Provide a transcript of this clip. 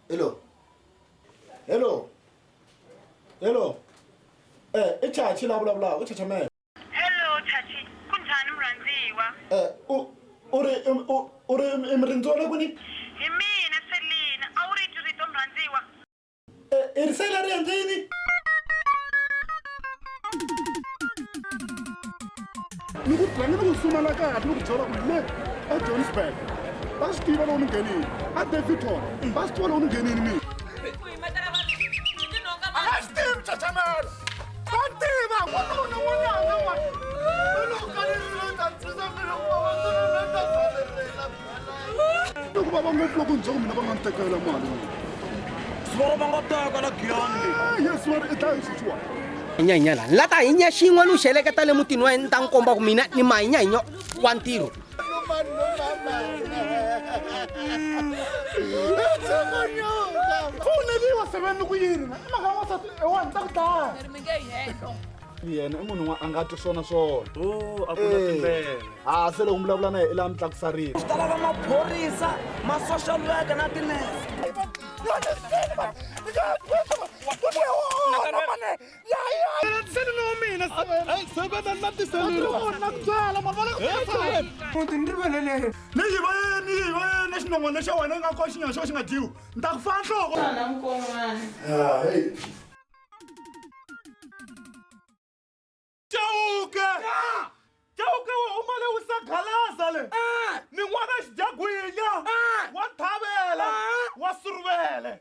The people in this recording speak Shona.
Hello. Chachi la bla bla, uchacha me. Hello, Chachi. Kunjani mranziwa? Ore emrenzole kuni? Himina Selina, awurithi rito mranziwa. Irisela riyandini? Nikutlanga nokusumala kahle nokuthola kule eJohannesburg. Basitiba lo ungenini. Davidton. Basithola lo ungenini mina. Steve Chachamel. Bantima, wona wona wa. Lo kalile tantsiza mina kwa kuba bangofloku njengo mina bangantekela mali. Swara bangateka la Giyandi. Yes, what it is sure. Nyanyala lata inya xin'we lu xeleketa le mutini wa yena ta nkomba ku mina ni mahinyahinyo wa ntirho Foneliwa sevenni ku yini na maka wasati ewani ta ku dlaya yena I munhu a nga twi swona swona A ku na tindlela. se loko mi vulavula na yena mi tlakusarile Swi talaka maphorisa, ma-social worker na tinese. ni xinon'wana xa wena nga ko xinyama xo xi nga dyiwi ni ta ku fa nhloko Chauke wa umale usagalaza le ni n'wana xidya gwinya wa thavela wa suruvele